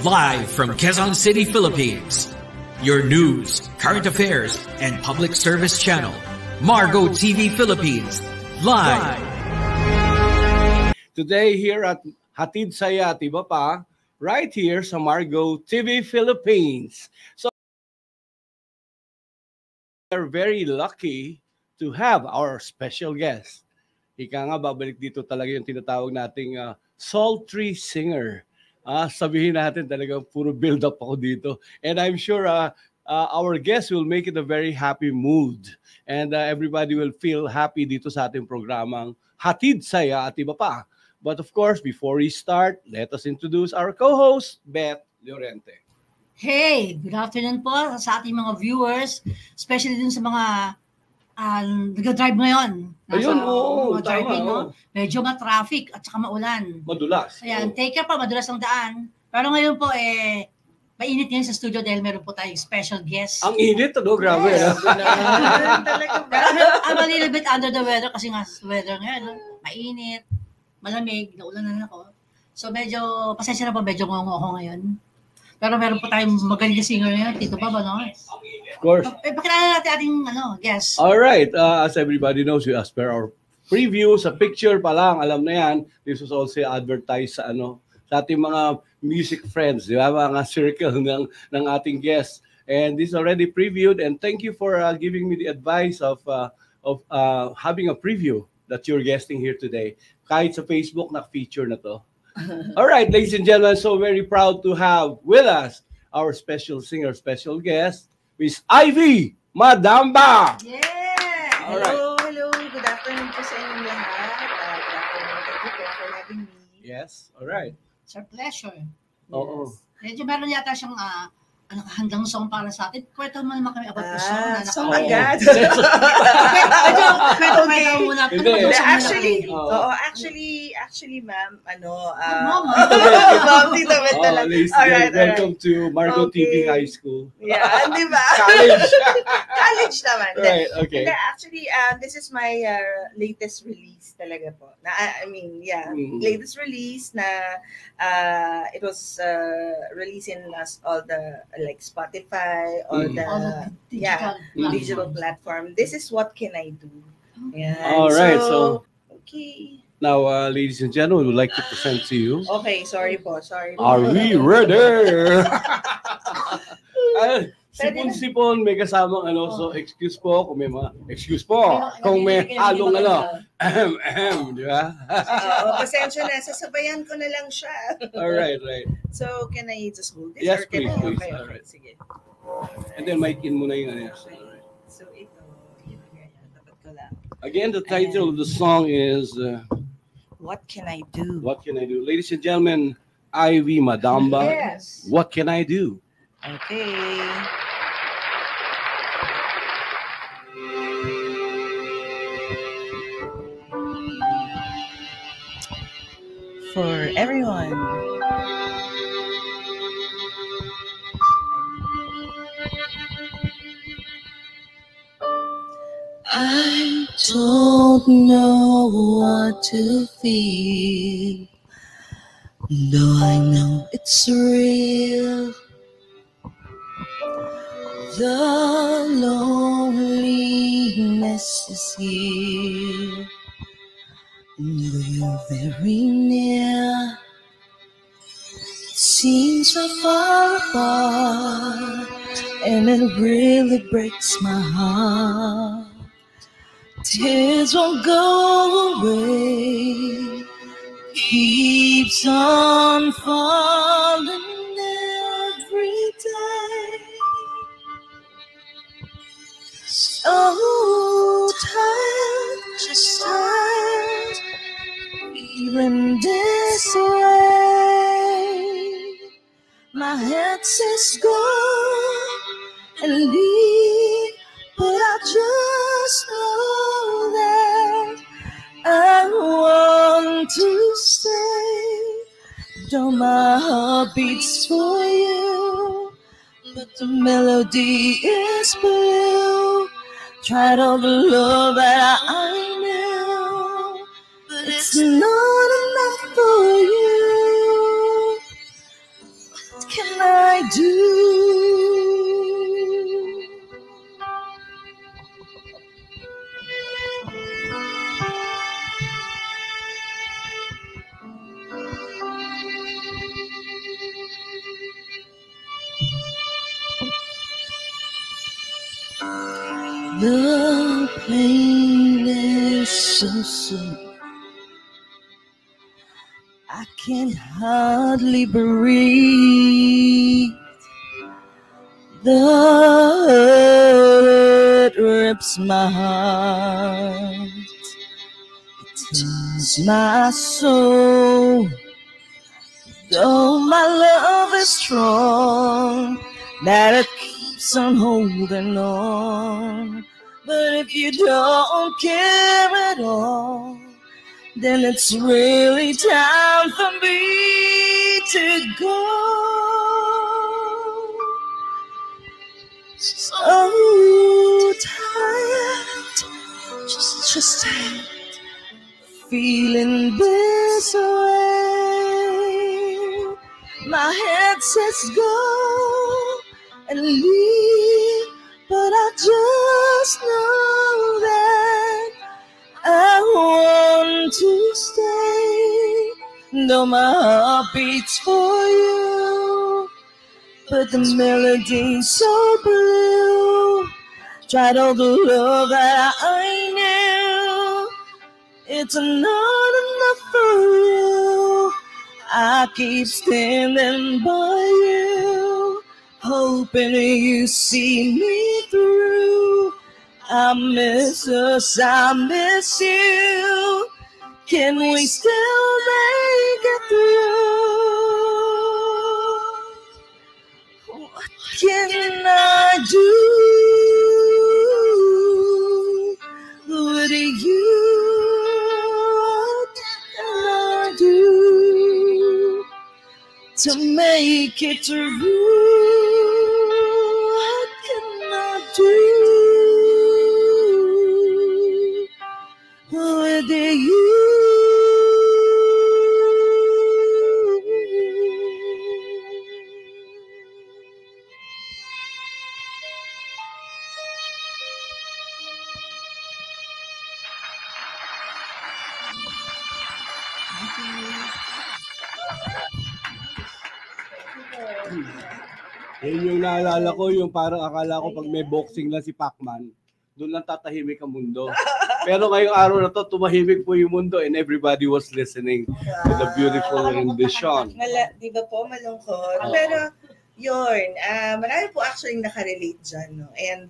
Live from Quezon City, Philippines. Your news, current affairs, and public service channel. Margo TV Philippines. Live. Today here at Hatid Saya at iba pa, right here sa Margo TV Philippines. So we're very lucky to have our special guest. Ika nga, babalik dito talaga yung tinatawag nating sultry singer. Sabihin natin talagang puro build-up ako dito. And I'm sure our guest will make it a very happy mood. And everybody will feel happy dito sa ating programang Hatid Saya at iba pa. But of course, before we start, let us introduce our co-host, Beth Llorente. Hey, good afternoon po sa ating mga viewers, especially dun sa mga nag-drive ngayon. Ayun, oo. Driving, tama, no? Medyo ma-traffic at saka maulan. Madulas. Ayan, take care pa, madulas ang daan. Pero ngayon po, mainit ngayon sa studio dahil meron po tayong special guest. Ang init, grabe. Yes. I'm a little bit under the weather kasi nga weather ngayon, no? Mainit, malamig, naulan na ako. So medyo, pasensya na po, medyo ngongo ako ngayon. Pero meron po tayong magaling na singer ngayon, Tito Baba, no? Of course. Pakilala natin ating guest. All right, as everybody knows, as per our preview, sa picture pa lang, alam na yan, this was also advertised sa sa ating mga music friends, di ba? Mga circle ng ating guests. And this is already previewed, and thank you for giving me the advice of having a preview that you're guesting here today. Kahit sa Facebook, na-feature na to. All right, ladies and gentlemen, so very proud to have with us our special singer, special guest, Miss Ivy Madamba. Yeah! All right. Hello. Good afternoon po sa inyong lahat. Good afternoon. Thank you po for having me. Yes, all right. It's our pleasure. Oo. Medyo meron yata siyang handang song para sa atin. Kwento mo naman kami about the song na Song agad. Medyo kwento muna. Actually, ma'am, Mama. Ma'am, Tita Beth talaga. Ladies and gentlemen, welcome to Margo TV High School. Yeah, di ba? College. College naman. Right, okay. Actually, this is my latest release talaga po. Latest release na it was released in all the like Spotify or digital platform. This is What Can I Do? Yeah. All right, so okay. Now, ladies and gentlemen, we would like to present to you. Okay, sorry po. Are we ready? Sipon-sipon, may kasamang so excuse po kung may kung may halong di ba? Pasensya na, sasabayan ko na lang siya. All right. So, can I just hold this? Yes, or can please. Okay, All right. Sige. And then mic in muna yung Okay. So, ito. Tapat ko lang. Again, the title of the song is What Can I Do? What Can I Do? Ladies and gentlemen, Ivy Madamba. Yes. What Can I Do? Okay. For everyone. I don't know what to feel, though I know it's real. The loneliness is here, though you're very near. It seems so far apart, and it really breaks my heart. Tears won't go away, keeps on falling every day. So tired, just tired, feeling this way. My head says go and leave, but I just know that I want to stay. Though my heart beats for you, but the melody is blue. Tried all the love that I knew, but it's not enough for you. What The pain is so sweet, I can hardly breathe. The hurt rips my heart, it tears my soul. Though my love is strong, that it keeps on holding on. But if you don't care at all, then it's really time for me to go. So tired, just tired, feeling this way. My head says go and leave, but I just know that I want to stay. Though my heart beats for you, but the melody's so blue. Tried all the love that I knew, it's not enough for you. I keep standing by you, hoping you see me through. I miss us, I miss you. Can we still make it through? What can I do with you? What can I do to make it through? What can I do with you? Yun yung naalala ko, yung parang akala ko pag may boxing lang si Pacman, doon lang tatahimik ang mundo. Pero ngayong araw na to, tumahimik po yung mundo and everybody was listening to the beautiful rendition. Di ba po, malungkot? Pero, yun, marami po actually nakarelate dyan. No? And